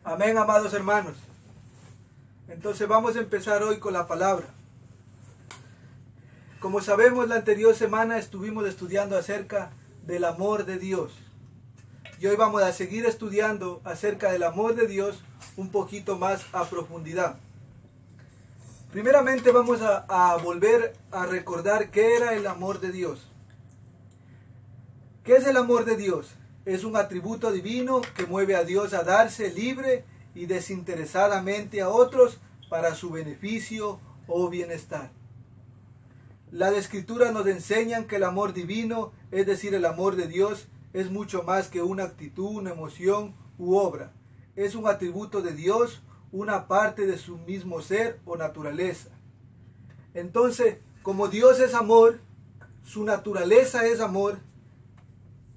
Amén, amados hermanos. Entonces vamos a empezar hoy con la palabra. Como sabemos, la anterior semana estuvimos estudiando acerca del amor de Dios. Y hoy vamos a seguir estudiando acerca del amor de Dios un poquito más a profundidad. Primeramente vamos a volver a recordar qué era el amor de Dios. ¿Qué es el amor de Dios? Es un atributo divino que mueve a Dios a darse libre y desinteresadamente a otros para su beneficio o bienestar. Las escrituras nos enseñan que el amor divino, es decir, el amor de Dios, es mucho más que una actitud, una emoción u obra. Es un atributo de Dios, una parte de su mismo ser o naturaleza. Entonces, como Dios es amor, su naturaleza es amor,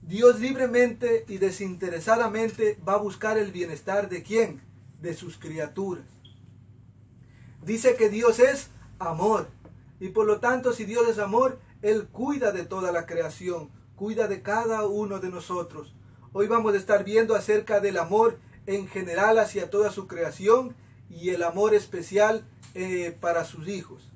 Dios libremente y desinteresadamente va a buscar el bienestar ¿de quién? De sus criaturas. Dice que Dios es amor. Y por lo tanto, si Dios es amor, Él cuida de toda la creación, cuida de cada uno de nosotros. Hoy vamos a estar viendo acerca del amor en general hacia toda su creación y el amor especial para sus hijos.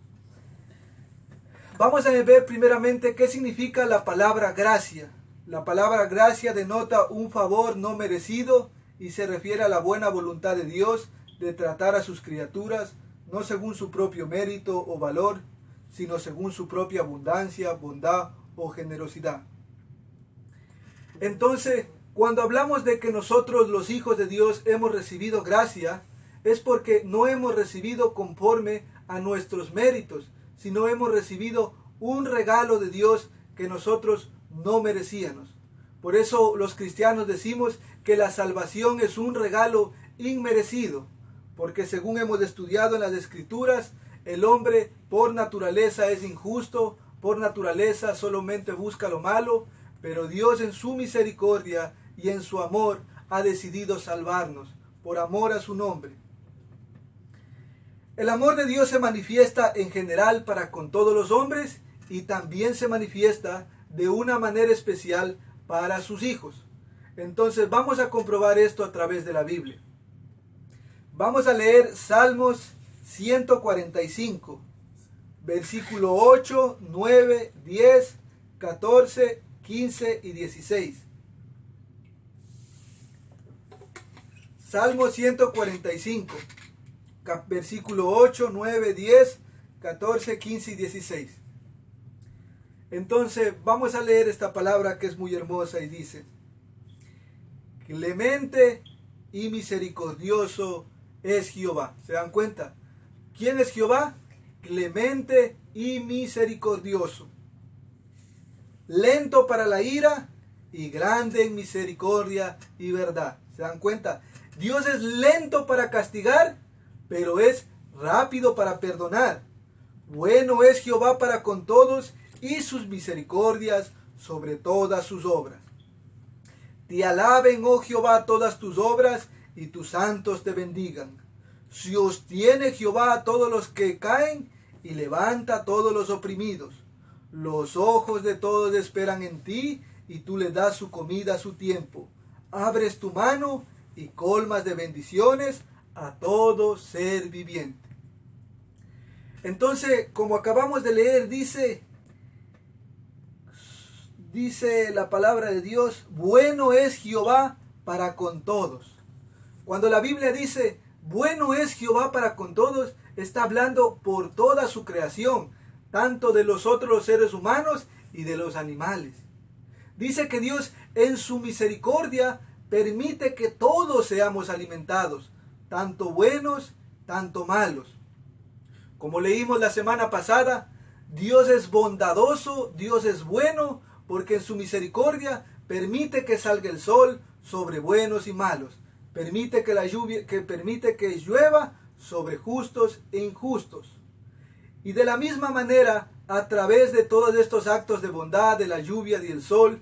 Vamos a ver primeramente qué significa la palabra gracia. La palabra gracia denota un favor no merecido y se refiere a la buena voluntad de Dios de tratar a sus criaturas no según su propio mérito o valor, sino según su propia abundancia, bondad o generosidad. Entonces, cuando hablamos de que nosotros los hijos de Dios hemos recibido gracia, es porque no hemos recibido conforme a nuestros méritos, sino hemos recibido un regalo de Dios que nosotros no merecíamos. Por eso los cristianos decimos que la salvación es un regalo inmerecido, porque según hemos estudiado en las Escrituras, el hombre por naturaleza es injusto, por naturaleza solamente busca lo malo, pero Dios en su misericordia y en su amor ha decidido salvarnos, por amor a su nombre. El amor de Dios se manifiesta en general para con todos los hombres y también se manifiesta de una manera especial para sus hijos. Entonces vamos a comprobar esto a través de la Biblia. Vamos a leer Salmos 145, versículo 8, 9, 10, 14, 15 y 16. Salmo 145, versículo 8, 9, 10, 14, 15 y 16. Entonces vamos a leer esta palabra que es muy hermosa y dice: clemente y misericordioso es Jehová. ¿Se dan cuenta? ¿Quién es Jehová? Clemente y misericordioso. Lento para la ira y grande en misericordia y verdad. ¿Se dan cuenta? Dios es lento para castigar, pero es rápido para perdonar. Bueno es Jehová para con todos y sus misericordias sobre todas sus obras. Te alaben, oh Jehová, todas tus obras, y tus santos te bendigan. Sostiene Jehová a todos los que caen, y levanta a todos los oprimidos. Los ojos de todos esperan en ti, y tú les das su comida a su tiempo. Abres tu mano, y colmas de bendiciones a todo ser viviente. Entonces, como acabamos de leer, dice la palabra de Dios, bueno es Jehová para con todos. Cuando la Biblia dice, bueno es Jehová para con todos, está hablando por toda su creación, tanto de los otros seres humanos y de los animales. Dice que Dios en su misericordia permite que todos seamos alimentados, tanto buenos, tanto malos. Como leímos la semana pasada, Dios es bondadoso, Dios es bueno, porque en su misericordia permite que salga el sol sobre buenos y malos. Permite que llueva sobre justos e injustos. Y de la misma manera, a través de todos estos actos de bondad, de la lluvia y el sol,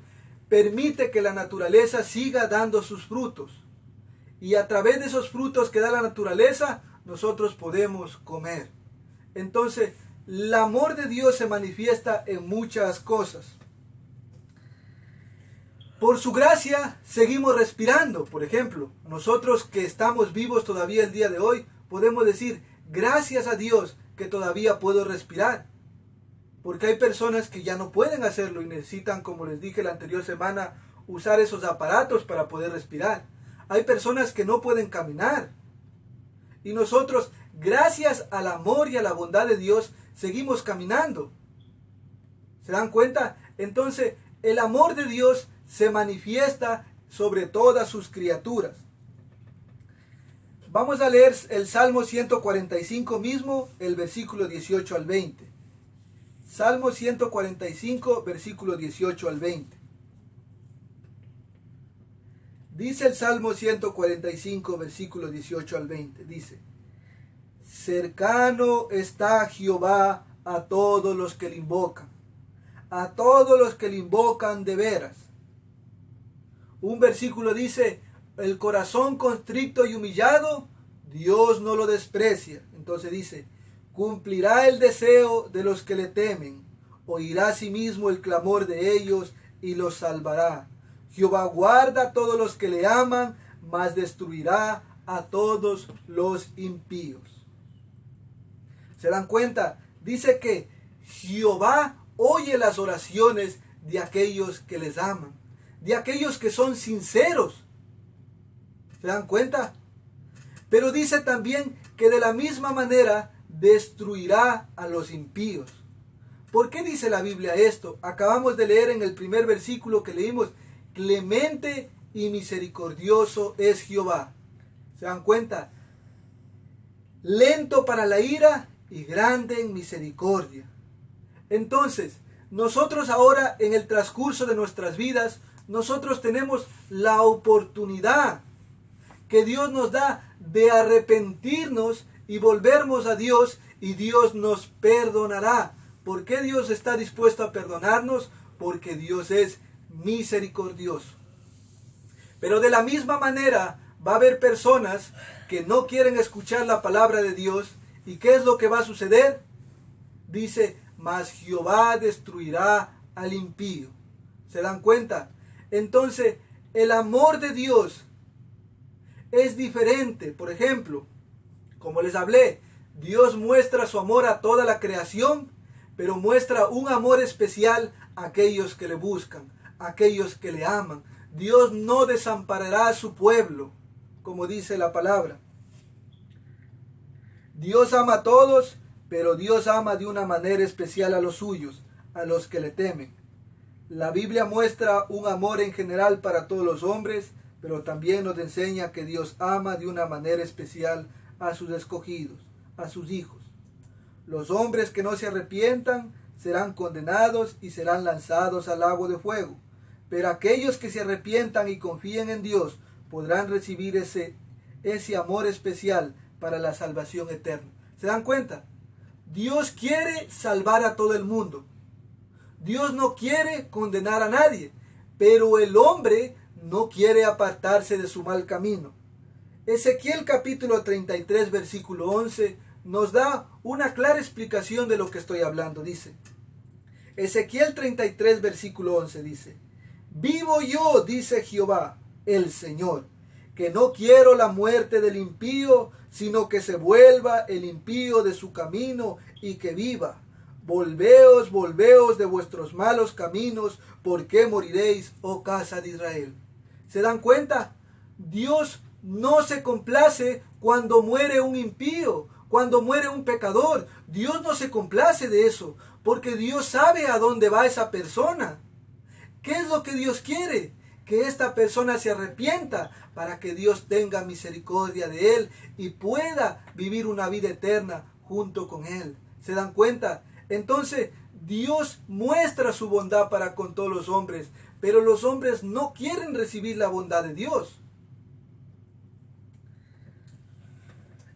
permite que la naturaleza siga dando sus frutos. Y a través de esos frutos que da la naturaleza, nosotros podemos comer. Entonces, el amor de Dios se manifiesta en muchas cosas. Por su gracia seguimos respirando. Por ejemplo, nosotros que estamos vivos todavía el día de hoy, podemos decir, gracias a Dios que todavía puedo respirar. Porque hay personas que ya no pueden hacerlo y necesitan, como les dije la anterior semana, usar esos aparatos para poder respirar. Hay personas que no pueden caminar. Y nosotros, gracias al amor y a la bondad de Dios, seguimos caminando. ¿Se dan cuenta? Entonces, el amor de Dios se manifiesta sobre todas sus criaturas. Vamos a leer el Salmo 145 mismo, el versículo 18 al 20. Salmo 145, versículo 18 al 20. Dice el Salmo 145, versículo 18 al 20. Dice, cercano está Jehová a todos los que le invocan, a todos los que le invocan de veras. Un versículo dice, el corazón constricto y humillado, Dios no lo desprecia. Entonces dice, cumplirá el deseo de los que le temen, oirá a sí mismo el clamor de ellos y los salvará. Jehová guarda a todos los que le aman, mas destruirá a todos los impíos. ¿Se dan cuenta? Dice que Jehová oye las oraciones de aquellos que les aman, de aquellos que son sinceros. ¿Se dan cuenta? Pero dice también que de la misma manera destruirá a los impíos. ¿Por qué dice la Biblia esto? Acabamos de leer en el primer versículo que leímos, clemente y misericordioso es Jehová. ¿Se dan cuenta? Lento para la ira y grande en misericordia. Entonces, nosotros ahora en el transcurso de nuestras vidas, nosotros tenemos la oportunidad que Dios nos da de arrepentirnos y volvernos a Dios, y Dios nos perdonará. ¿Por qué Dios está dispuesto a perdonarnos? Porque Dios es misericordioso. Pero de la misma manera va a haber personas que no quieren escuchar la palabra de Dios. ¿Y qué es lo que va a suceder? Dice, mas Jehová destruirá al impío. ¿Se dan cuenta? Entonces, el amor de Dios es diferente. Por ejemplo, como les hablé, Dios muestra su amor a toda la creación, pero muestra un amor especial a aquellos que le buscan, a aquellos que le aman. Dios no desamparará a su pueblo, como dice la palabra. Dios ama a todos, pero Dios ama de una manera especial a los suyos, a los que le temen. La Biblia muestra un amor en general para todos los hombres, pero también nos enseña que Dios ama de una manera especial a sus escogidos, a sus hijos. Los hombres que no se arrepientan serán condenados y serán lanzados al lago de fuego. Pero aquellos que se arrepientan y confíen en Dios podrán recibir ese amor especial para la salvación eterna. ¿Se dan cuenta? Dios quiere salvar a todo el mundo. Dios no quiere condenar a nadie, pero el hombre no quiere apartarse de su mal camino. Ezequiel capítulo 33 versículo 11 nos da una clara explicación de lo que estoy hablando. Dice, Ezequiel 33 versículo 11 dice, vivo yo, dice Jehová, el Señor, que no quiero la muerte del impío, sino que se vuelva el impío de su camino y que viva. Volveos, volveos de vuestros malos caminos, porque moriréis, oh casa de Israel. ¿Se dan cuenta? Dios no se complace cuando muere un impío, cuando muere un pecador. Dios no se complace de eso, porque Dios sabe a dónde va esa persona. ¿Qué es lo que Dios quiere? Que esta persona se arrepienta para que Dios tenga misericordia de él y pueda vivir una vida eterna junto con él. ¿Se dan cuenta? Entonces, Dios muestra su bondad para con todos los hombres, pero los hombres no quieren recibir la bondad de Dios.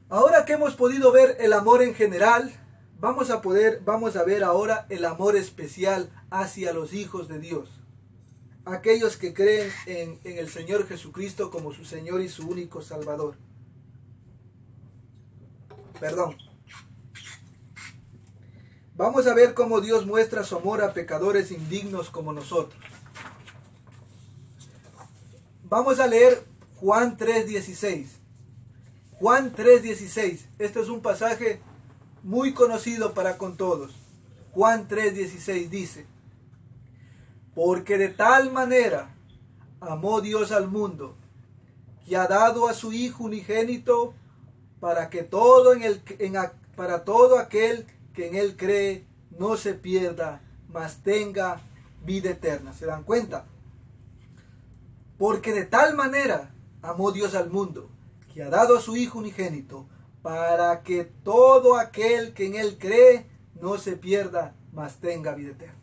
Ahora que hemos podido ver el amor en general, vamos a ver ahora el amor especial hacia los hijos de Dios. Aquellos que creen en el Señor Jesucristo como su Señor y su único Salvador. Vamos a ver cómo Dios muestra su amor a pecadores indignos como nosotros. Vamos a leer Juan 3:16. Juan 3:16. Este es un pasaje muy conocido para con todos. Juan 3:16 dice: porque de tal manera amó Dios al mundo, que ha dado a su Hijo unigénito, para que para todo aquel que en él cree no se pierda, mas tenga vida eterna. ¿Se dan cuenta? Porque de tal manera amó Dios al mundo, que ha dado a su Hijo unigénito, para que todo aquel que en él cree no se pierda, mas tenga vida eterna.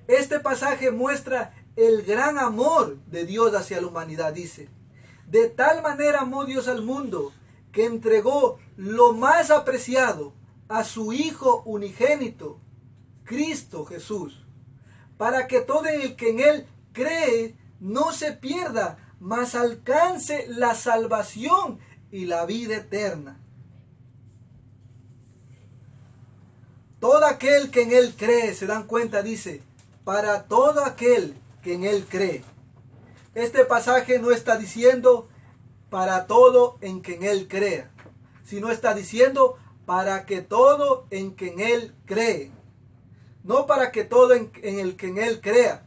Este pasaje muestra el gran amor de Dios hacia la humanidad. Dice: de tal manera amó Dios al mundo, que entregó lo más apreciado, a su Hijo unigénito, Cristo Jesús, para que todo el que en él cree no se pierda, mas alcance la salvación y la vida eterna. Todo aquel que en él cree, ¿se dan cuenta? Dice, para todo aquel que en él cree. Este pasaje no está diciendo para todo en que en él crea, sino está diciendo para que todo en que en él cree. No para que todo en el que en él crea.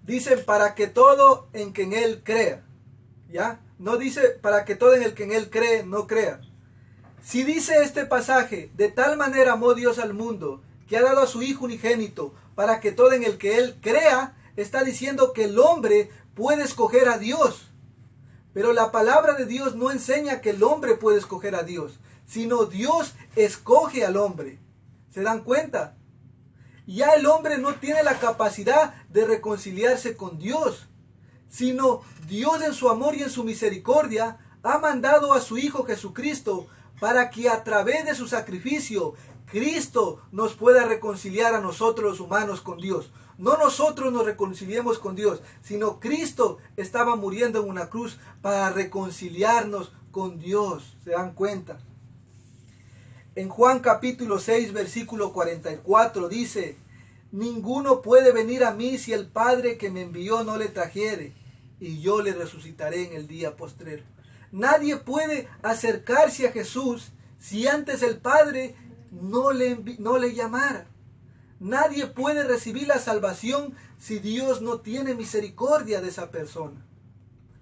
Dicen para que todo en que en él crea. ¿Ya? No dice para que todo en el que en él cree no crea. Si dice este pasaje, de tal manera amó Dios al mundo, que ha dado a su Hijo unigénito, para que todo en el que él crea, está diciendo que el hombre puede escoger a Dios. Pero la palabra de Dios no enseña que el hombre puede escoger a Dios, sino Dios escoge al hombre. ¿Se dan cuenta? Ya el hombre no tiene la capacidad de reconciliarse con Dios, sino Dios en su amor y en su misericordia ha mandado a su Hijo Jesucristo para que a través de su sacrificio Cristo nos pueda reconciliar a nosotros los humanos con Dios. No nosotros nos reconciliemos con Dios, sino Cristo estaba muriendo en una cruz para reconciliarnos con Dios. ¿Se dan cuenta? En Juan capítulo 6, versículo 44 dice: ninguno puede venir a mí si el Padre que me envió no le trajere, y yo le resucitaré en el día postrero. Nadie puede acercarse a Jesús si antes el Padre no le llamara. Nadie puede recibir la salvación si Dios no tiene misericordia de esa persona.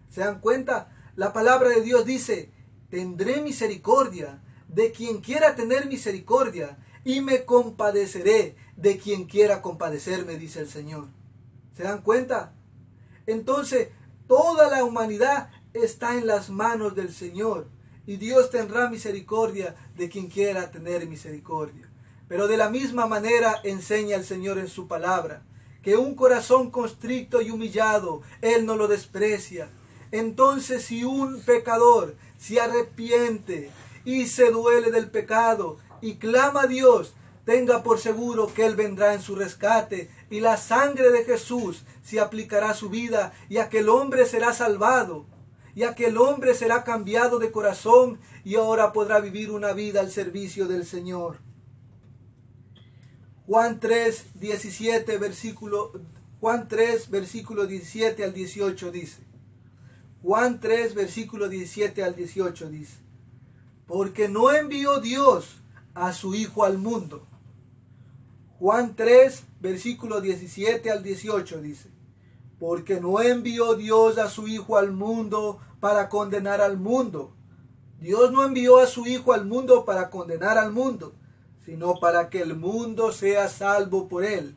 ¿Se dan cuenta? La palabra de Dios dice: tendré misericordia de quien quiera tener misericordia, y me compadeceré de quien quiera compadecerme, dice el Señor. ¿Se dan cuenta? Entonces, toda la humanidad está en las manos del Señor, y Dios tendrá misericordia de quien quiera tener misericordia. Pero de la misma manera enseña el Señor en su palabra, que un corazón constricto y humillado, Él no lo desprecia. Entonces, si un pecador se arrepiente y se duele del pecado y clama a Dios, tenga por seguro que Él vendrá en su rescate, y la sangre de Jesús se aplicará a su vida, y aquel hombre será salvado, y aquel hombre será cambiado de corazón, y ahora podrá vivir una vida al servicio del Señor. Juan 3, versículo 17 al 18 dice. Juan 3, versículo 17 al 18 dice: porque no envió Dios a su Hijo al mundo. Juan 3, versículo 17 al 18 dice: porque no envió Dios a su Hijo al mundo para condenar al mundo. Dios no envió a su Hijo al mundo para condenar al mundo, sino para que el mundo sea salvo por él.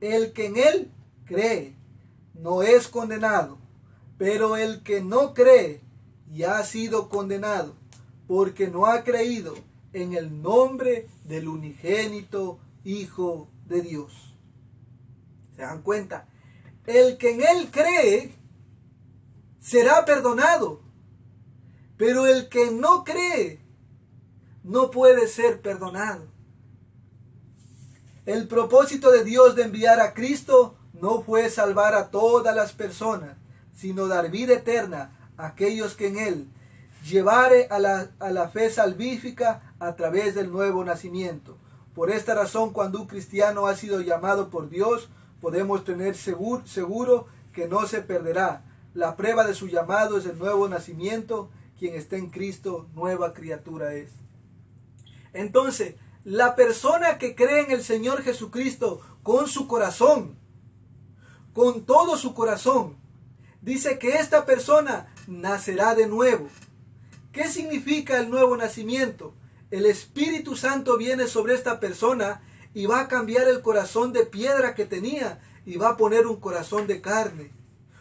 El que en él cree no es condenado, pero el que no cree ya ha sido condenado, porque no ha creído en el nombre del unigénito Hijo de Dios. ¿Se dan cuenta? El que en él cree será perdonado, pero el que no cree no puede ser perdonado. El propósito de Dios de enviar a Cristo no fue salvar a todas las personas, sino dar vida eterna a aquellos que en Él llevare a la fe salvífica a través del nuevo nacimiento. Por esta razón, cuando un cristiano ha sido llamado por Dios, podemos tener seguro que no se perderá. La prueba de su llamado es el nuevo nacimiento. Quien está en Cristo, nueva criatura es. Entonces, la persona que cree en el Señor Jesucristo con su corazón, con todo su corazón, dice que esta persona nacerá de nuevo. ¿Qué significa el nuevo nacimiento? El Espíritu Santo viene sobre esta persona y va a cambiar el corazón de piedra que tenía y va a poner un corazón de carne.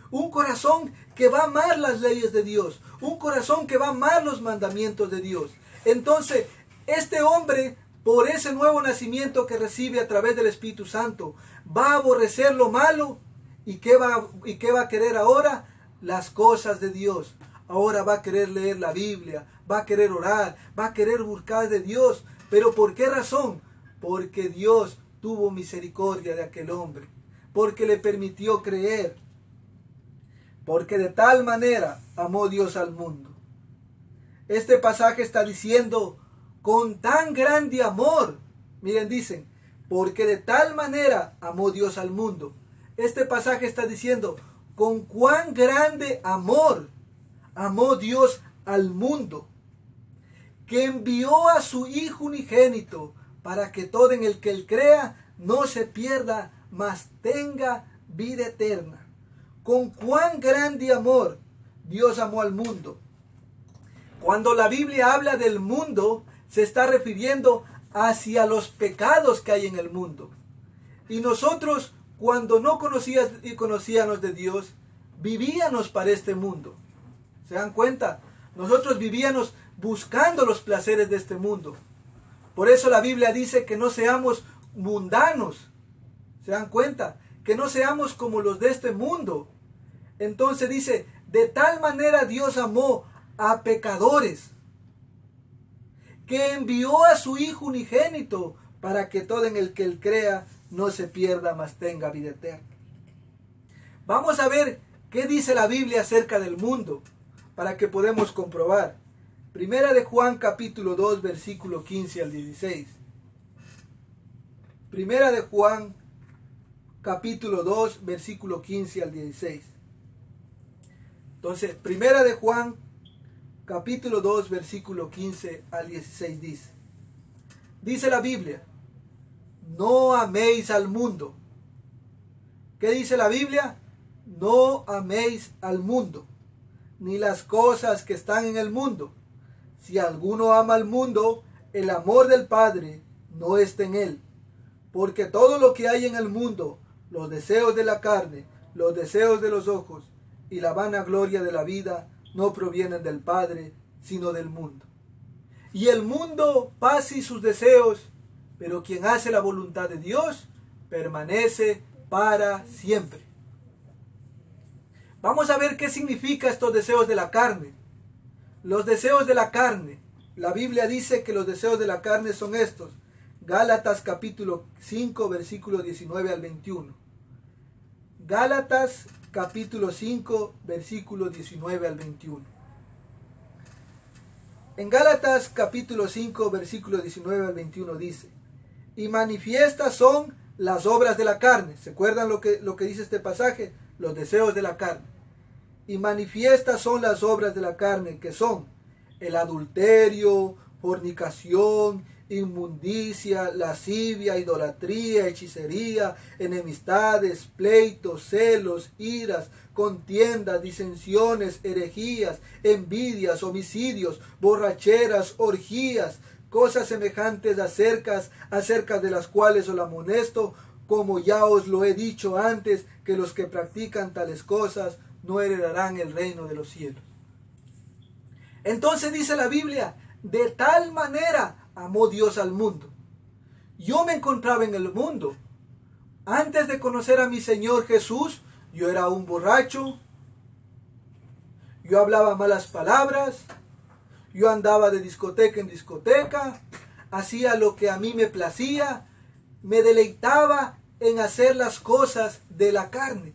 Un corazón que va a amar las leyes de Dios. Un corazón que va a amar los mandamientos de Dios. Entonces, este hombre, por ese nuevo nacimiento que recibe a través del Espíritu Santo, va a aborrecer lo malo. ¿Y qué va a querer ahora? Las cosas de Dios. Ahora va a querer leer la Biblia, va a querer orar, va a querer buscar de Dios. ¿Pero por qué razón? Porque Dios tuvo misericordia de aquel hombre. Porque le permitió creer. Porque de tal manera amó Dios al mundo. Este pasaje está diciendo, con tan grande amor. Miren, dicen, porque de tal manera amó Dios al mundo. Este pasaje está diciendo, con cuán grande amor amó Dios al mundo, que envió a su Hijo unigénito, para que todo en el que Él crea no se pierda, mas tenga vida eterna. Con cuán grande amor Dios amó al mundo. Cuando la Biblia habla del mundo, se está refiriendo hacia los pecados que hay en el mundo. Y nosotros, cuando no conocíamos de Dios, vivíamos para este mundo. ¿Se dan cuenta? Nosotros vivíamos buscando los placeres de este mundo. Por eso la Biblia dice que no seamos mundanos. ¿Se dan cuenta? Que no seamos como los de este mundo. Entonces dice, de tal manera Dios amó a pecadores, que envió a su Hijo unigénito, para que todo en el que Él crea no se pierda, mas tenga vida eterna. Vamos a ver qué dice la Biblia acerca del mundo, para que podamos comprobar. Primera de Juan capítulo 2, versículo 15 al 16. Primera de Juan capítulo 2, versículo 15 al 16. Entonces, Primera de Juan capítulo 2, versículo 15 al 16 dice. Dice la Biblia, no améis al mundo. ¿Qué dice la Biblia? No améis al mundo, ni las cosas que están en el mundo. Si alguno ama al mundo, el amor del Padre no está en él. Porque todo lo que hay en el mundo, los deseos de la carne, los deseos de los ojos y la vanagloria de la vida, no provienen del Padre, sino del mundo. Y el mundo pasa y sus deseos, pero quien hace la voluntad de Dios permanece para siempre. Vamos a ver qué significa estos deseos de la carne. Los deseos de la carne. La Biblia dice que los deseos de la carne son estos. Gálatas capítulo 5, versículo 19 al 21. Gálatas capítulo 5, versículo 19 al 21. En Gálatas capítulo 5, versículo 19 al 21 dice, y manifiestas son las obras de la carne. ¿Se acuerdan lo que dice este pasaje? Los deseos de la carne. Y manifiestas son las obras de la carne, que son el adulterio, fornicación, inmundicia, lascivia, idolatría, hechicería, enemistades, pleitos, celos, iras, contiendas, disensiones, herejías, envidias, homicidios, borracheras, orgías, cosas semejantes acerca de las cuales os amonesto, como ya os lo he dicho antes, que los que practican tales cosas no heredarán el reino de los cielos. Entonces dice la Biblia, de tal manera amó Dios al mundo. Yo me encontraba en el mundo. Antes de conocer a mi Señor Jesús, yo era un borracho. Yo hablaba malas palabras. Yo andaba de discoteca en discoteca. Hacía lo que a mí me placía. Me deleitaba en hacer las cosas de la carne.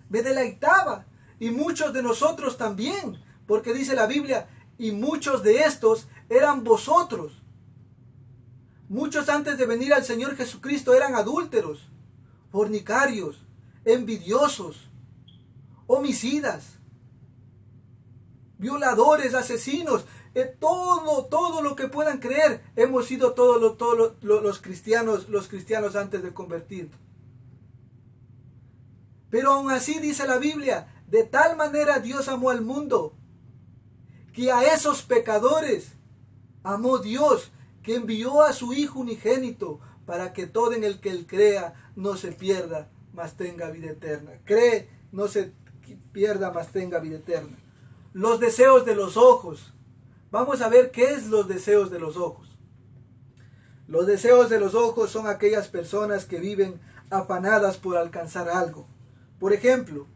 Me deleitaba. Y muchos de nosotros también. Porque dice la Biblia, y muchos de estos eran vosotros. Muchos antes de venir al Señor Jesucristo eran adúlteros, fornicarios, envidiosos, homicidas, violadores, asesinos, todo lo que puedan creer. Hemos sido todos los cristianos antes de convertirnos. Pero aún así dice la Biblia, de tal manera Dios amó al mundo, que a esos pecadores amó Dios, que envió a su Hijo unigénito, para que todo en el que Él crea no se pierda, mas tenga vida eterna. Cree, no se pierda, mas tenga vida eterna. Los deseos de los ojos. Vamos a ver qué es los deseos de los ojos. Los deseos de los ojos son aquellas personas que viven afanadas por alcanzar algo. Por ejemplo,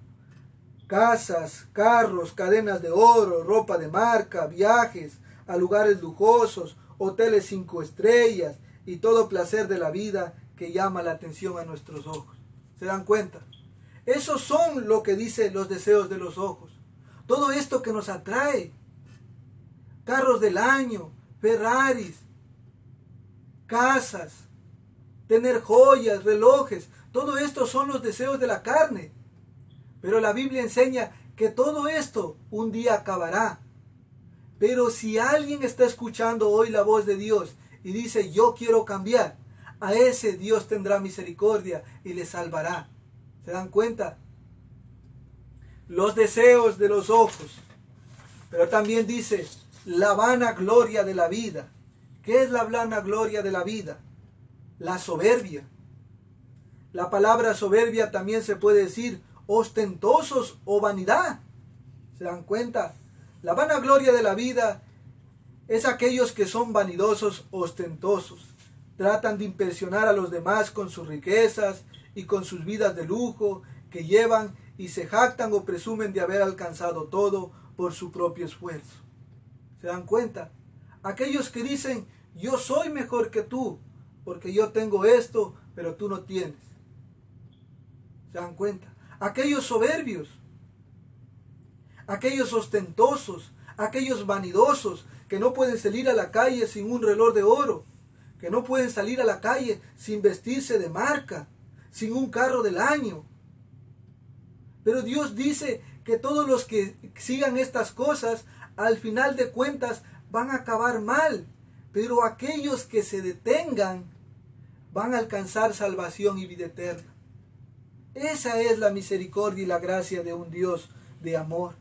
casas, carros, cadenas de oro, ropa de marca, viajes a lugares lujosos, hoteles 5 estrellas y todo placer de la vida que llama la atención a nuestros ojos. ¿Se dan cuenta? Esos son lo que dicen los deseos de los ojos. Todo esto que nos atrae. Carros del año, Ferraris, casas, tener joyas, relojes. Todo esto son los deseos de la carne. Pero la Biblia enseña que todo esto un día acabará. Pero si alguien está escuchando hoy la voz de Dios y dice, yo quiero cambiar, a ese Dios tendrá misericordia y le salvará. ¿Se dan cuenta? Los deseos de los ojos. Pero también dice, la vanagloria de la vida. ¿Qué es la vanagloria de la vida? La soberbia. La palabra soberbia también se puede decir ostentosos o vanidad. ¿Se dan cuenta? La vanagloria de la vida es aquellos que son vanidosos, ostentosos. Tratan de impresionar a los demás con sus riquezas y con sus vidas de lujo que llevan y se jactan o presumen de haber alcanzado todo por su propio esfuerzo. ¿Se dan cuenta? Aquellos que dicen, yo soy mejor que tú, porque yo tengo esto, pero tú no tienes. ¿Se dan cuenta? Aquellos soberbios, aquellos ostentosos, aquellos vanidosos, que no pueden salir a la calle sin un reloj de oro, que no pueden salir a la calle sin vestirse de marca, sin un carro del año. Pero Dios dice que todos los que sigan estas cosas, al final de cuentas, van a acabar mal. Pero aquellos que se detengan, van a alcanzar salvación y vida eterna. Esa es la misericordia y la gracia de un Dios de amor.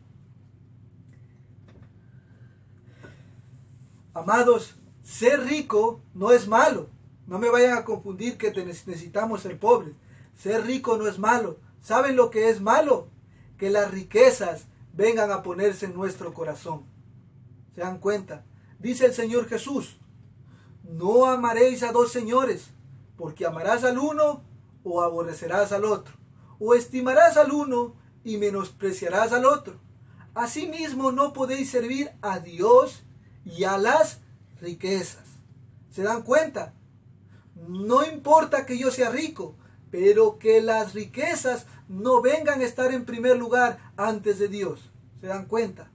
Amados, ser rico no es malo. No me vayan a confundir que necesitamos ser pobres. Ser rico no es malo. ¿Saben lo que es malo? Que las riquezas vengan a ponerse en nuestro corazón. ¿Se dan cuenta? Dice el Señor Jesús, no amaréis a dos señores, porque amarás al uno o aborrecerás al otro, o estimarás al uno y menospreciarás al otro. Asimismo no podéis servir a Dios y a las riquezas. ¿Se dan cuenta? No importa que yo sea rico, pero que las riquezas no vengan a estar en primer lugar antes de Dios. ¿Se dan cuenta?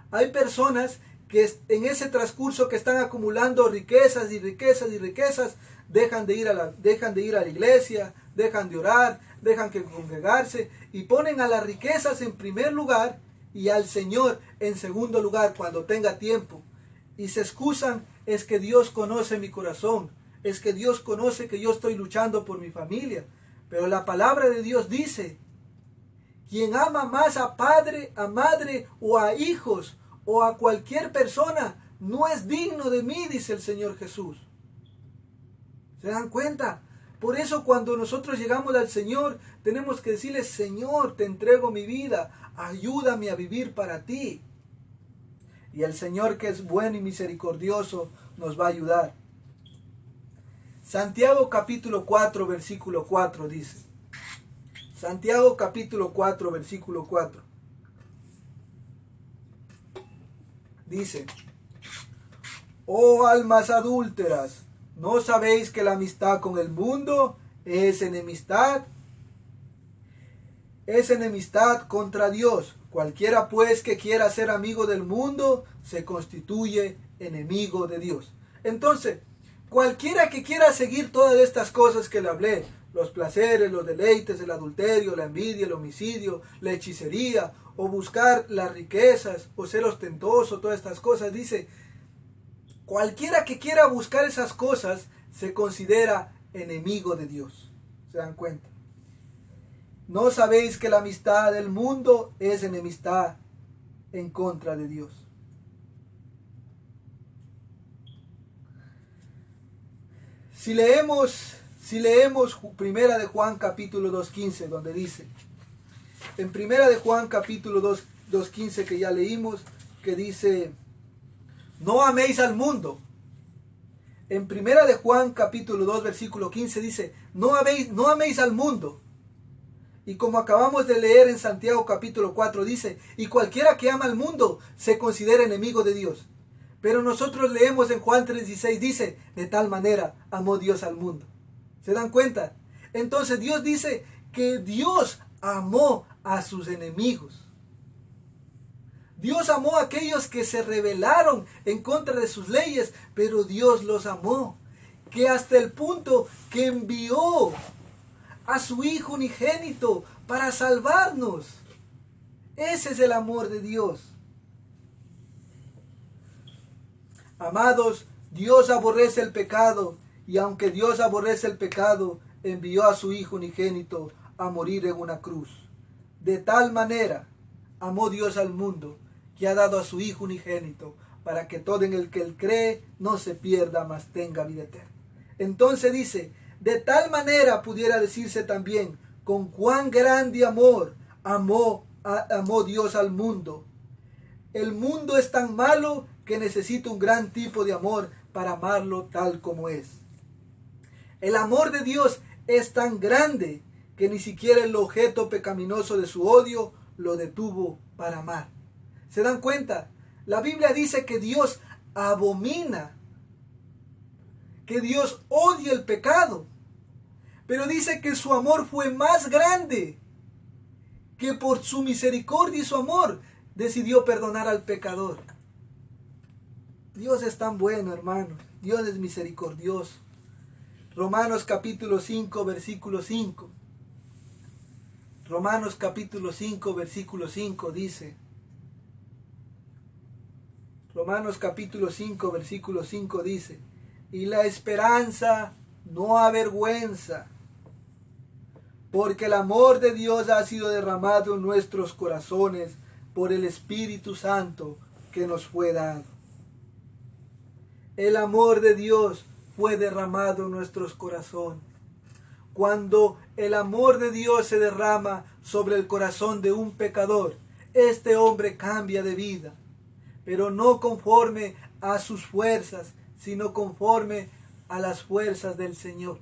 Hay personas que en ese transcurso que están acumulando riquezas y riquezas y riquezas, dejan de ir a la iglesia, dejan de orar, dejan de congregarse y ponen a las riquezas en primer lugar y al Señor en segundo lugar cuando tenga tiempo. Y se excusan, es que Dios conoce mi corazón, es que Dios conoce que yo estoy luchando por mi familia. Pero la palabra de Dios dice, quien ama más a padre, a madre o a hijos o a cualquier persona, no es digno de mí, dice el Señor Jesús. ¿Se dan cuenta? Por eso cuando nosotros llegamos al Señor, tenemos que decirle, Señor, te entrego mi vida, ayúdame a vivir para ti. Y el Señor, que es bueno y misericordioso, nos va a ayudar. Santiago capítulo 4, versículo 4 dice. Santiago capítulo 4, versículo 4. Dice, oh almas adúlteras, ¿no sabéis que la amistad con el mundo es enemistad? Es enemistad contra Dios. Cualquiera pues que quiera ser amigo del mundo se constituye enemigo de Dios. Entonces, Cualquiera que quiera seguir todas estas cosas que le hablé, los placeres, los deleites, el adulterio, la envidia, el homicidio, la hechicería, o buscar las riquezas, o ser ostentoso, todas estas cosas, dice, cualquiera que quiera buscar esas cosas se considera enemigo de Dios. ¿Se dan cuenta? ¿No sabéis que la amistad del mundo es enemistad en contra de Dios? Si leemos Primera de Juan capítulo 2:15, donde dice, en Primera de Juan capítulo 2:15 que ya leímos, que dice, no améis al mundo. En Primera de Juan capítulo 2 versículo 15 dice, no améis al mundo. Y como acabamos de leer en Santiago capítulo 4 dice, y cualquiera que ama al mundo se considera enemigo de Dios. Pero nosotros leemos en Juan 3:16 dice, de tal manera amó Dios al mundo. ¿Se dan cuenta? Entonces Dios dice que Dios amó a sus enemigos. Dios amó a aquellos que se rebelaron en contra de sus leyes, pero Dios los amó. Que hasta el punto que envió a su Hijo unigénito para salvarnos. Ese es el amor de Dios. Amados, Dios aborrece el pecado, y aunque Dios aborrece el pecado, envió a su Hijo unigénito a morir en una cruz. De tal manera amó Dios al mundo, que ha dado a su Hijo unigénito, para que todo en el que él cree no se pierda, mas tenga vida eterna. Entonces dice, de tal manera pudiera decirse también, con cuán grande amor amó Dios al mundo. El mundo es tan malo que necesita un gran tipo de amor para amarlo tal como es. El amor de Dios es tan grande que ni siquiera el objeto pecaminoso de su odio lo detuvo para amar. ¿Se dan cuenta? La Biblia dice que Dios abomina, que Dios odia el pecado, pero dice que su amor fue más grande, que por su misericordia y su amor decidió perdonar al pecador. Dios es tan bueno, hermanos. Dios es misericordioso. Romanos capítulo 5, versículo 5. Romanos capítulo 5, versículo 5 dice. Romanos capítulo 5, versículo 5 dice. Y la esperanza no avergüenza, porque el amor de Dios ha sido derramado en nuestros corazones por el Espíritu Santo que nos fue dado. El amor de Dios fue derramado en nuestros corazones. Cuando el amor de Dios se derrama sobre el corazón de un pecador, este hombre cambia de vida, pero no conforme a sus fuerzas, sino conforme a las fuerzas del Señor.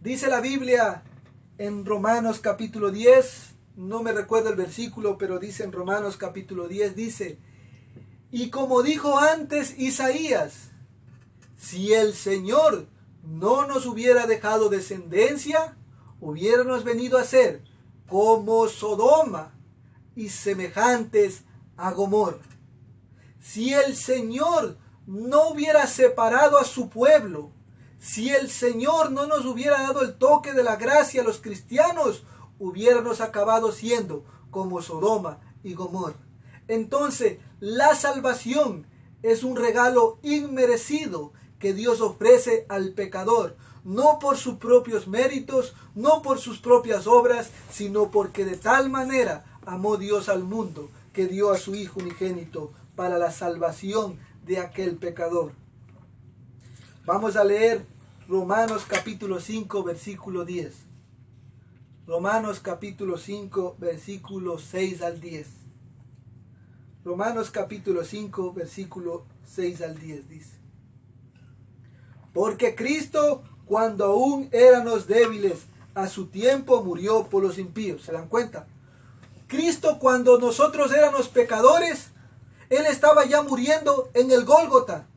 Dice la Biblia en Romanos capítulo 10, no me recuerdo el versículo, pero dice en Romanos capítulo 10, dice, y como dijo antes Isaías, si el Señor no nos hubiera dejado descendencia, hubiéramos venido a ser como Sodoma y semejantes a Gomorra. Si el Señor no hubiera separado a su pueblo, si el Señor no nos hubiera dado el toque de la gracia a los cristianos, hubiéramos acabado siendo como Sodoma y Gomorra. Entonces, la salvación es un regalo inmerecido que Dios ofrece al pecador, no por sus propios méritos, no por sus propias obras, sino porque de tal manera amó Dios al mundo que dio a su Hijo unigénito para la salvación de aquel pecador. Vamos a leer Romanos capítulo 5, versículo 10. Romanos capítulo 5, versículo 6 al 10. Romanos capítulo 5, versículo 6 al 10 dice. Porque Cristo, cuando aún éramos débiles, a su tiempo murió por los impíos. ¿Se dan cuenta? Cristo, cuando nosotros éramos pecadores, Él estaba ya muriendo en el Gólgota.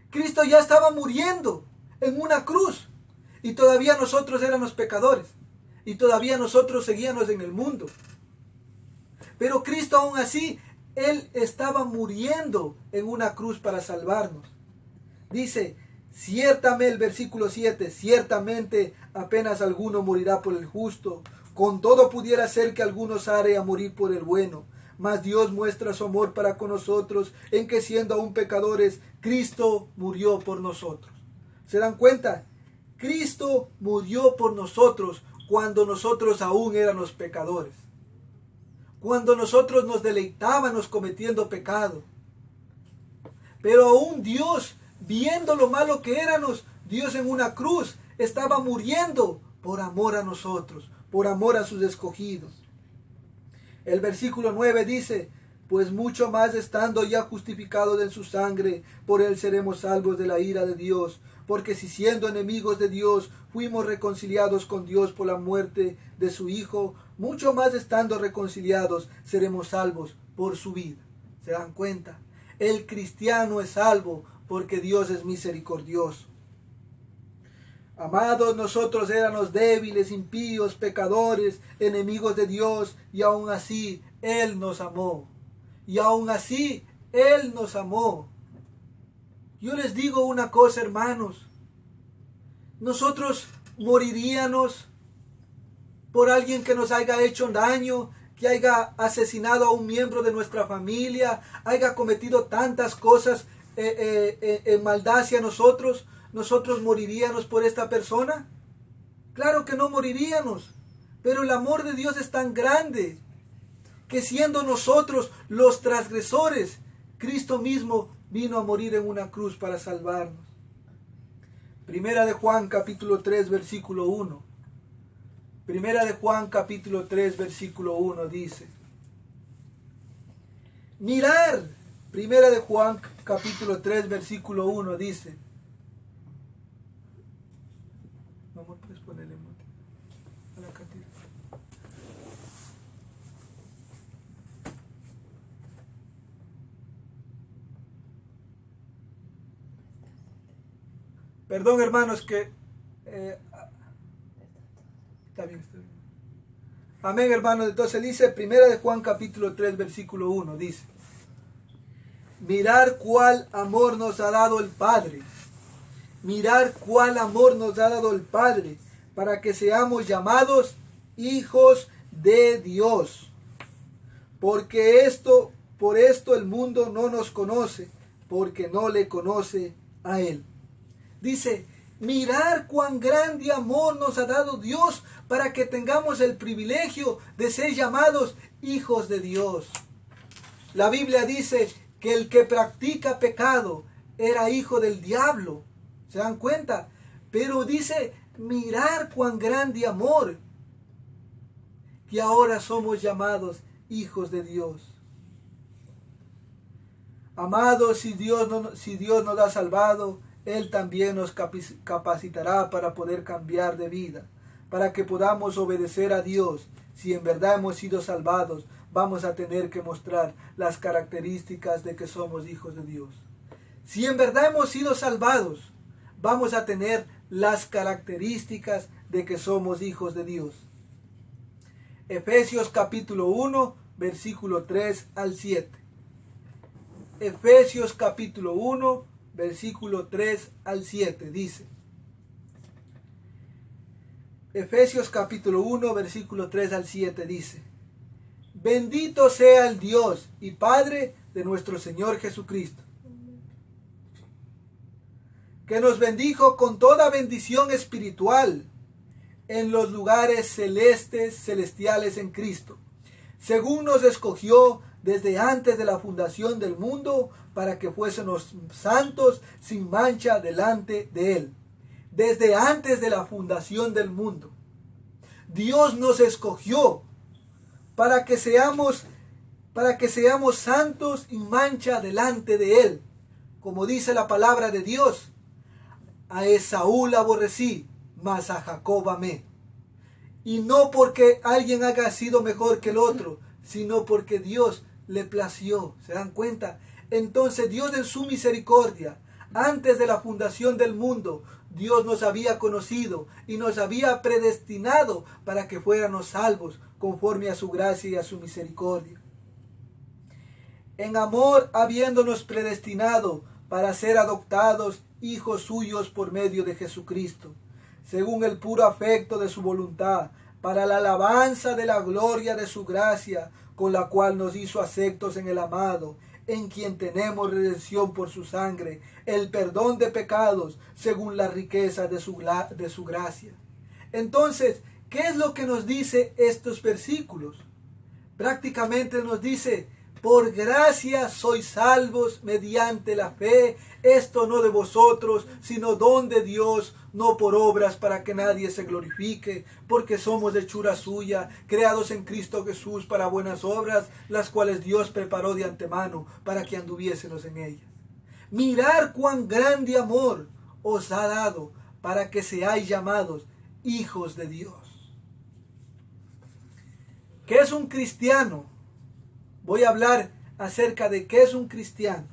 Cristo ya estaba muriendo en una cruz. Y todavía nosotros éramos pecadores. Y todavía nosotros seguíamos en el mundo. Pero Cristo aún así, Él estaba muriendo en una cruz para salvarnos. Dice, ciertamente, el versículo 7, ciertamente apenas alguno morirá por el justo. Con todo pudiera ser que alguno sare a morir por el bueno. Mas Dios muestra su amor para con nosotros en que siendo aún pecadores, Cristo murió por nosotros. ¿Se dan cuenta? Cristo murió por nosotros cuando nosotros aún éramos pecadores. Cuando nosotros nos deleitábamos cometiendo pecado. Pero aún Dios, viendo lo malo que éramos, Dios en una cruz estaba muriendo por amor a nosotros, por amor a sus escogidos. El versículo 9 dice, pues mucho más estando ya justificados en su sangre, por él seremos salvos de la ira de Dios. Porque si siendo enemigos de Dios, fuimos reconciliados con Dios por la muerte de su Hijo, mucho más estando reconciliados, seremos salvos por su vida. ¿Se dan cuenta? El cristiano es salvo porque Dios es misericordioso. Amados, nosotros éramos débiles, impíos, pecadores, enemigos de Dios, y aún así Él nos amó. Y aún así Él nos amó. Yo les digo una cosa, hermanos. Nosotros moriríamos por alguien que nos haya hecho daño, que haya asesinado a un miembro de nuestra familia, haya cometido tantas cosas en maldad hacia nosotros. ¿Nosotros moriríamos por esta persona? Claro que no moriríamos, pero el amor de Dios es tan grande que siendo nosotros los transgresores, Cristo mismo vino a morir en una cruz para salvarnos. Primera de Juan capítulo 3 versículo 1. Primera de Juan capítulo 3 versículo 1 dice, mirar, Primera de Juan capítulo 3 versículo 1 dice, vamos a ponerle a la cantidad. Perdón, hermanos, que está bien. Amén, hermanos. Entonces dice, Primera de Juan capítulo 3 versículo 1, dice, mirar cuál amor nos ha dado el Padre. Mirar cuál amor nos ha dado el Padre para que seamos llamados hijos de Dios. Porque por esto el mundo no nos conoce, porque no le conoce a Él. Dice, mirar cuán grande amor nos ha dado Dios para que tengamos el privilegio de ser llamados hijos de Dios. La Biblia dice que el que practica pecado era hijo del diablo. ¿Se dan cuenta? Pero dice, mirar cuán grande amor, que ahora somos llamados hijos de Dios. Amados, si Dios nos ha salvado, Él también nos capacitará para poder cambiar de vida, para que podamos obedecer a Dios. Si en verdad hemos sido salvados, vamos a tener que mostrar las características de que somos hijos de Dios. Si en verdad hemos sido salvados, vamos a tener las características de que somos hijos de Dios. Efesios capítulo 1, versículo 3 al 7. Efesios capítulo 1, versículo 3 al 7 dice. Efesios capítulo 1, versículo 3 al 7 dice. Bendito sea el Dios y Padre de nuestro Señor Jesucristo, que nos bendijo con toda bendición espiritual en los lugares celestiales en Cristo, según nos escogió desde antes de la fundación del mundo, para que fuésemos santos sin mancha delante de Él. Desde antes de la fundación del mundo, Dios nos escogió para que seamos santos sin mancha delante de Él. Como dice la palabra de Dios, a Esaú aborrecí, mas a Jacob amé. Y no porque alguien haya sido mejor que el otro, sino porque Dios le plació. ¿Se dan cuenta? Entonces Dios en su misericordia, antes de la fundación del mundo, Dios nos había conocido y nos había predestinado para que fuéramos salvos conforme a su gracia y a su misericordia. En amor, habiéndonos predestinado para ser adoptados hijos suyos por medio de Jesucristo, según el puro afecto de su voluntad, para la alabanza de la gloria de su gracia, con la cual nos hizo aceptos en el amado, en quien tenemos redención por su sangre, el perdón de pecados, según la riqueza de su gracia. Entonces, ¿qué es lo que nos dice estos versículos? Prácticamente nos dice: por gracia sois salvos mediante la fe, esto no de vosotros, sino don de Dios, no por obras para que nadie se glorifique, porque somos hechura suya, creados en Cristo Jesús para buenas obras, las cuales Dios preparó de antemano para que anduviésemos en ellas. Mirad cuán grande amor os ha dado para que seáis llamados hijos de Dios. ¿Qué es un cristiano? Voy a hablar acerca de qué es un cristiano.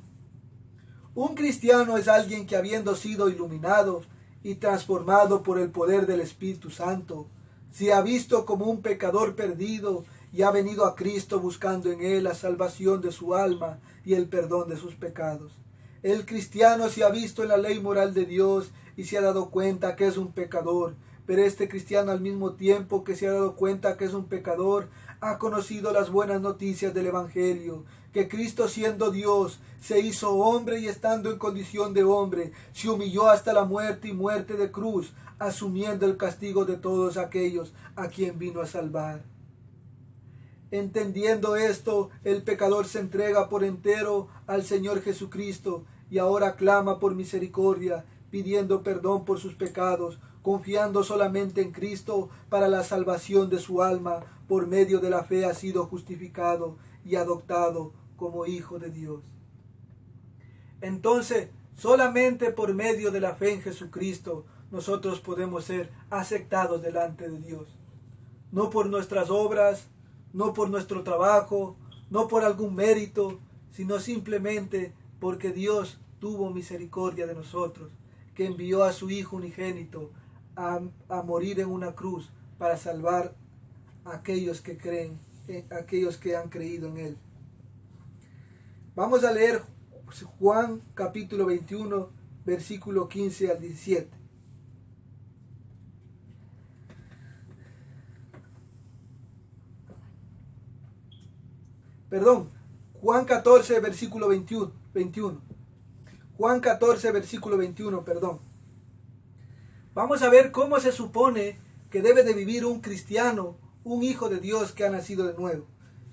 Un cristiano es alguien que, habiendo sido iluminado y transformado por el poder del Espíritu Santo, se ha visto como un pecador perdido y ha venido a Cristo buscando en él la salvación de su alma y el perdón de sus pecados. El cristiano se ha visto en la ley moral de Dios y se ha dado cuenta que es un pecador, pero este cristiano, al mismo tiempo que se ha dado cuenta que es un pecador, ha conocido las buenas noticias del Evangelio, que Cristo, siendo Dios, se hizo hombre y, estando en condición de hombre, se humilló hasta la muerte y muerte de cruz, asumiendo el castigo de todos aquellos a quien vino a salvar. Entendiendo esto, el pecador se entrega por entero al Señor Jesucristo y ahora clama por misericordia, pidiendo perdón por sus pecados, confiando solamente en Cristo para la salvación de su alma. Por medio de la fe ha sido justificado y adoptado como hijo de Dios. Entonces, solamente por medio de la fe en Jesucristo nosotros podemos ser aceptados delante de Dios. No por nuestras obras, no por nuestro trabajo, no por algún mérito, sino simplemente porque Dios tuvo misericordia de nosotros, que envió a su Hijo unigénito a morir en una cruz para salvar a aquellos que creen, aquellos que han creído en Él. Vamos a leer Juan capítulo 21, versículo 15 al 17. Perdón, Juan 14, versículo 21. Juan 14, versículo 21, perdón. Vamos a ver cómo se supone que debe de vivir un cristiano, un hijo de Dios que ha nacido de nuevo.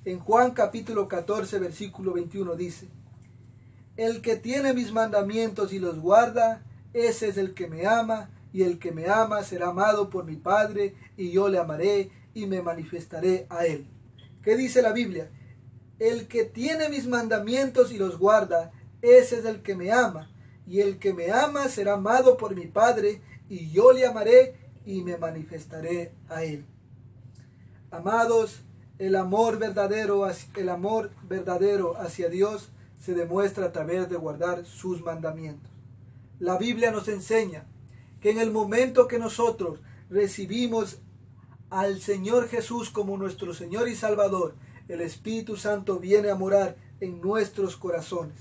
En Juan capítulo 14, versículo 21 dice: el que tiene mis mandamientos y los guarda, ese es el que me ama, y el que me ama será amado por mi Padre, y yo le amaré y me manifestaré a él. ¿Qué dice la Biblia? El que tiene mis mandamientos y los guarda, ese es el que me ama, y el que me ama será amado por mi Padre, y yo le amaré y me manifestaré a él. Amados, el amor verdadero hacia Dios se demuestra a través de guardar sus mandamientos. La Biblia nos enseña que en el momento que nosotros recibimos al Señor Jesús como nuestro Señor y Salvador, el Espíritu Santo viene a morar en nuestros corazones.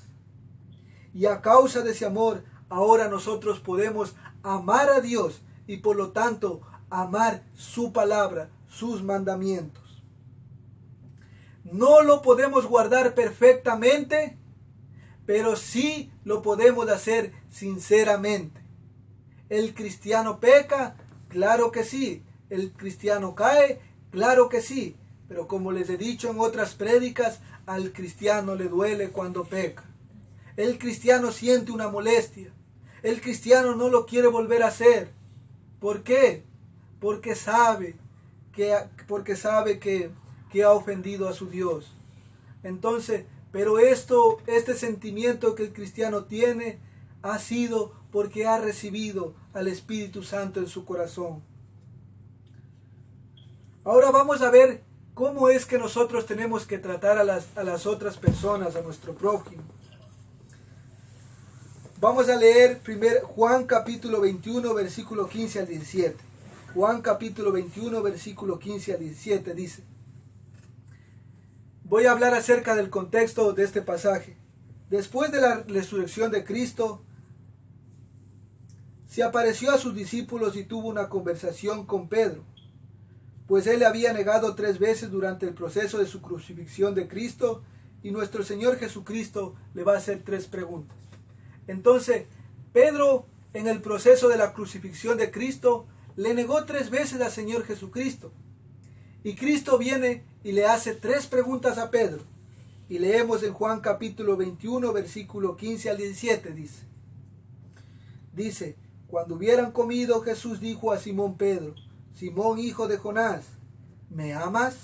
Y a causa de ese amor, ahora nosotros podemos amar a Dios y por lo tanto amar su palabra, sus mandamientos. No lo podemos guardar perfectamente, pero sí lo podemos hacer sinceramente. ¿El cristiano peca? Claro que sí. ¿El cristiano cae? Claro que sí. Pero como les he dicho en otras prédicas, al cristiano le duele cuando peca. El cristiano siente una molestia. El cristiano no lo quiere volver a hacer. ¿Por qué? Porque sabe que ha ofendido a su Dios. Entonces, pero este sentimiento que el cristiano tiene ha sido porque ha recibido al Espíritu Santo en su corazón. Ahora vamos a ver cómo es que nosotros tenemos que tratar a las otras personas, a nuestro prójimo. Vamos a leer primero Juan capítulo 21, versículo 15 al 17. Juan capítulo 21, versículo 15 al 17 dice: voy a hablar acerca del contexto de este pasaje. Después de la resurrección de Cristo, se apareció a sus discípulos y tuvo una conversación con Pedro, pues él le había negado 3 veces durante el proceso de su crucifixión de Cristo, y nuestro Señor Jesucristo le va a hacer 3 preguntas. Entonces, Pedro, en el proceso de la crucifixión de Cristo, le negó 3 veces al Señor Jesucristo. Y Cristo viene y le hace 3 preguntas a Pedro. Y leemos en Juan capítulo 21, versículo 15 al 17, dice, cuando hubieran comido, Jesús dijo a Simón Pedro, Simón, hijo de Jonás, ¿me amas?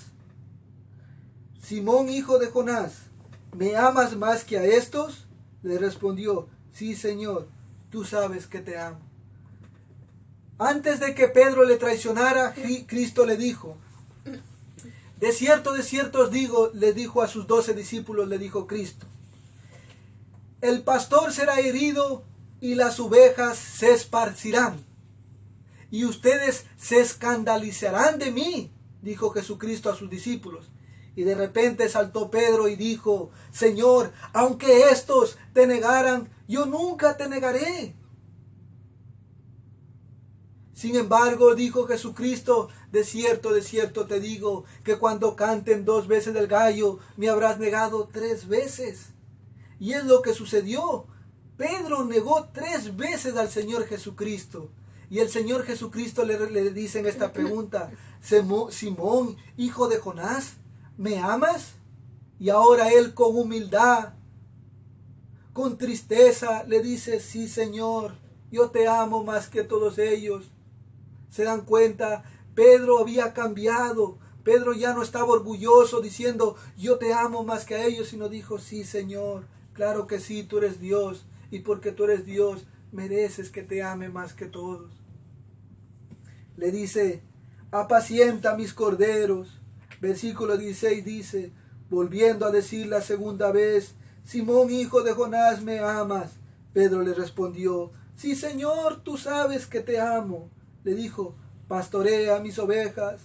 Simón, hijo de Jonás, ¿me amas más que a estos? Le respondió, sí, Señor, tú sabes que te amo. Antes de que Pedro le traicionara, Cristo le dijo, de cierto os digo, le dijo a sus 12 discípulos, le dijo Cristo, el pastor será herido y las ovejas se esparcirán, y ustedes se escandalizarán de mí, dijo Jesucristo a sus discípulos. Y de repente saltó Pedro y dijo, Señor, aunque estos te negaran, yo nunca te negaré. Sin embargo, dijo Jesucristo, de cierto te digo, que cuando canten 2 veces el gallo, me habrás negado 3 veces. Y es lo que sucedió. Pedro negó 3 veces al Señor Jesucristo. Y el Señor Jesucristo le dice en esta pregunta, Simón, hijo de Jonás, ¿me amas? Y ahora él con humildad, con tristeza, le dice, sí, Señor, yo te amo más que todos ellos. ¿Se dan cuenta? Pedro había cambiado. Pedro ya no estaba orgulloso diciendo, yo te amo más que a ellos, sino dijo, sí, Señor, claro que sí, tú eres Dios. Y porque tú eres Dios, mereces que te ame más que todos. Le dice, apacienta mis corderos. Versículo 16 dice, volviendo a decir la segunda vez, Simón, hijo de Jonás, ¿me amas? Pedro le respondió, sí, Señor, tú sabes que te amo. Le dijo, pastorea mis ovejas.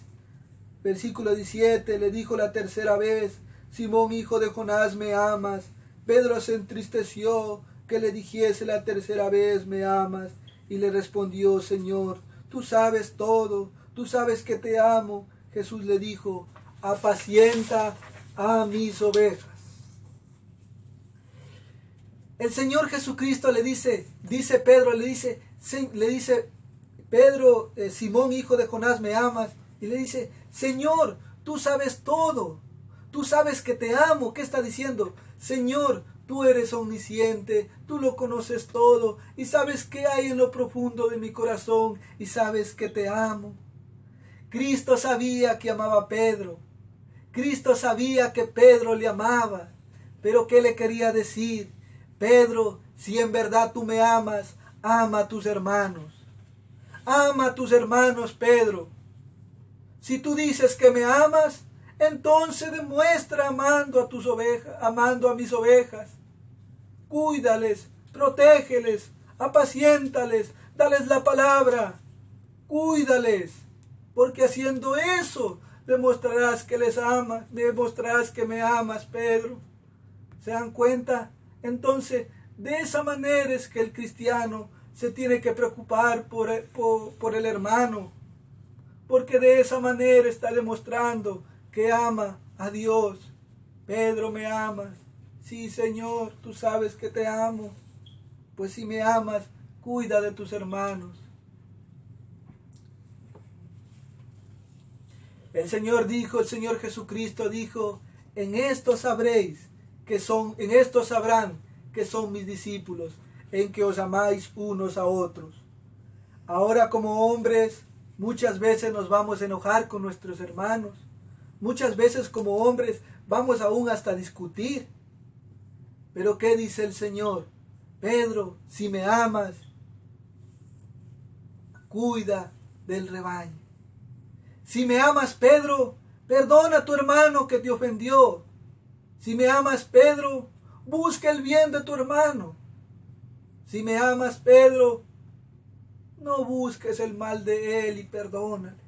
Versículo 17, le dijo la tercera vez, Simón, hijo de Jonás, ¿me amas? Pedro se entristeció que le dijese la tercera vez, ¿me amas? Y le respondió, Señor, tú sabes todo, tú sabes que te amo. Jesús le dijo, apacienta a mis ovejas. El Señor Jesucristo le dice Pedro, le dice, Pedro, Simón, hijo de Jonás, ¿me amas? Y le dice, Señor, tú sabes todo, tú sabes que te amo. ¿Qué está diciendo? Señor, tú eres omnisciente, tú lo conoces todo y sabes qué hay en lo profundo de mi corazón y sabes que te amo. Cristo sabía que amaba a Pedro. Cristo sabía que Pedro le amaba. Pero ¿qué le quería decir? Pedro, si en verdad tú me amas, ama a tus hermanos. Ama a tus hermanos, Pedro. Si tú dices que me amas, entonces demuestra amando a tus ovejas, amando a mis ovejas. Cuídales, protégeles, apaciéntales, dales la palabra. Cuídales, porque haciendo eso demostrarás que les amas, demostrarás que me amas, Pedro. ¿Se dan cuenta? Entonces, de esa manera es que el cristiano se tiene que preocupar por el hermano, porque de esa manera está demostrando que ama a Dios. Pedro, ¿me amas? Sí, Señor, tú sabes que te amo. Pues si me amas, cuida de tus hermanos. El Señor Jesucristo dijo, en esto sabrán que son mis discípulos, en que os amáis unos a otros. Ahora como hombres, muchas veces nos vamos a enojar con nuestros hermanos. Muchas veces como hombres vamos aún hasta discutir. Pero ¿qué dice el Señor? Pedro, si me amas, cuida del rebaño. Si me amas, Pedro, perdona a tu hermano que te ofendió. Si me amas, Pedro, busca el bien de tu hermano. Si me amas, Pedro, no busques el mal de él y perdónale.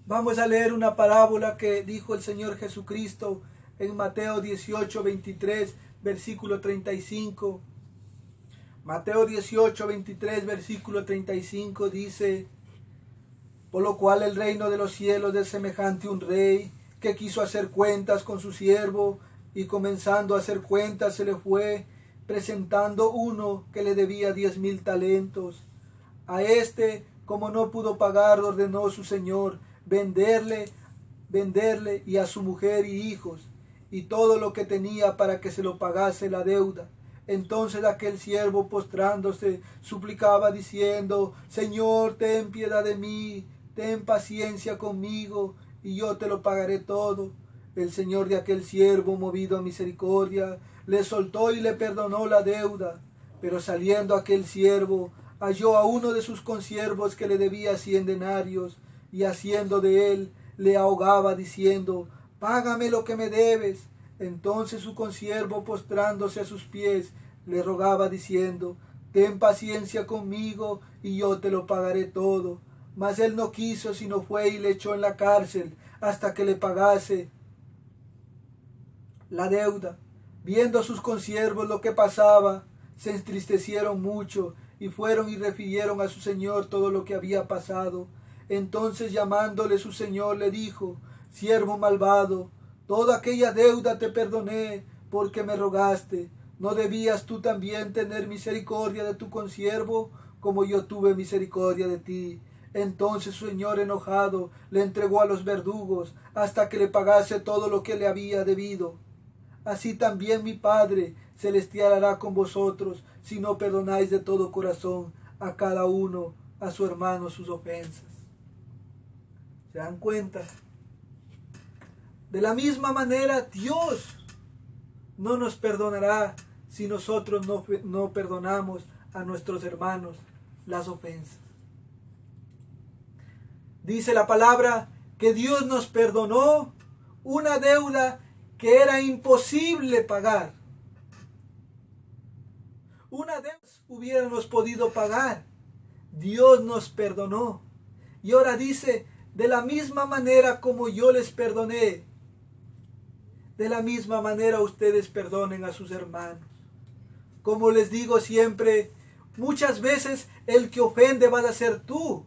Vamos a leer una parábola que dijo el Señor Jesucristo en Mateo 18:23. versículo 35. Mateo 18, 23, versículo 35 dice: por lo cual el reino de los cielos es semejante a un rey que quiso hacer cuentas con su siervo, y comenzando a hacer cuentas se le fue presentando uno que le debía 10,000 talentos. A este, como no pudo pagar, ordenó su señor venderle y a su mujer y hijos y todo lo que tenía para que se lo pagase la deuda. Entonces aquel siervo, postrándose, suplicaba diciendo: Señor, ten piedad de mí, ten paciencia conmigo, y yo te lo pagaré todo. El señor de aquel siervo, movido a misericordia, le soltó y le perdonó la deuda. Pero saliendo aquel siervo, halló a uno de sus consiervos que le debía 100 denarios, y haciendo de él, le ahogaba diciendo: págame lo que me debes. Entonces su consiervo, postrándose a sus pies, le rogaba diciendo: ten paciencia conmigo, y yo te lo pagaré todo. Mas él no quiso, sino fue y le echó en la cárcel hasta que le pagase la deuda. Viendo sus consiervos lo que pasaba, se entristecieron mucho, y fueron y refirieron a su señor todo lo que había pasado. Entonces, llamándole su señor, le dijo: siervo malvado, toda aquella deuda te perdoné, porque me rogaste. ¿No debías tú también tener misericordia de tu consiervo, como yo tuve misericordia de ti? Entonces su señor, enojado, le entregó a los verdugos, hasta que le pagase todo lo que le había debido. Así también mi Padre celestial hará con vosotros, si no perdonáis de todo corazón a cada uno, a su hermano, sus ofensas. ¿Se dan cuenta? De la misma manera, Dios no nos perdonará si nosotros no perdonamos a nuestros hermanos las ofensas. Dice la palabra que Dios nos perdonó una deuda que era imposible pagar. Una deuda hubiéramos podido pagar. Dios nos perdonó. Y ahora dice: de la misma manera como yo les perdoné, de la misma manera ustedes perdonen a sus hermanos. Como les digo siempre, muchas veces el que ofende va a ser tú,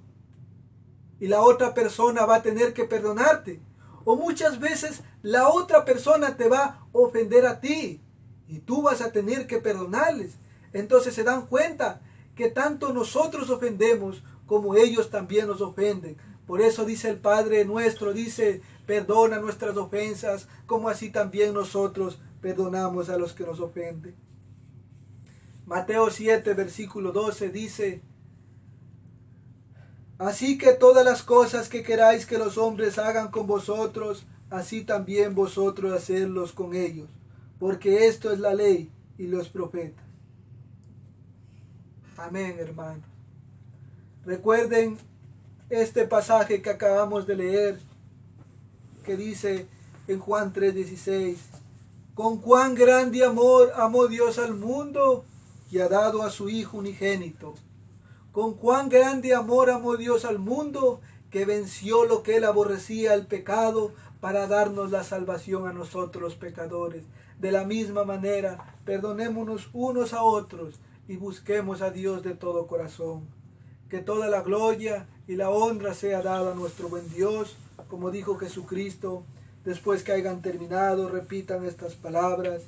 y la otra persona va a tener que perdonarte. O muchas veces la otra persona te va a ofender a ti, y tú vas a tener que perdonarles. Entonces se dan cuenta que tanto nosotros ofendemos como ellos también nos ofenden. Por eso dice el Padre nuestro, dice: perdona nuestras ofensas, como así también nosotros perdonamos a los que nos ofenden. Mateo 7, versículo 12 dice: así que todas las cosas que queráis que los hombres hagan con vosotros, así también vosotros hacedlos con ellos, porque esto es la ley y los profetas. Amén, hermanos. Recuerden este pasaje que acabamos de leer, que dice en Juan 3:16: con cuán grande amor amó Dios al mundo, y ha dado a su Hijo unigénito. Con cuán grande amor amó Dios al mundo, que venció lo que él aborrecía, el pecado, para darnos la salvación a nosotros los pecadores. De la misma manera, perdonémonos unos a otros y busquemos a Dios de todo corazón. Que toda la gloria y la honra sea dada a nuestro buen Dios, como dijo Jesucristo. Después que hayan terminado, repitan estas palabras: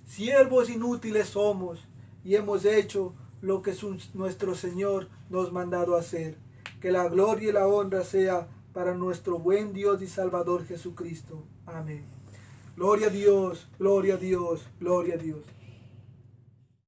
siervos inútiles somos, y hemos hecho lo que nuestro Señor nos ha mandado hacer. Que la gloria y la honra sea para nuestro buen Dios y Salvador Jesucristo. Amén. Gloria a Dios, gloria a Dios, gloria a Dios.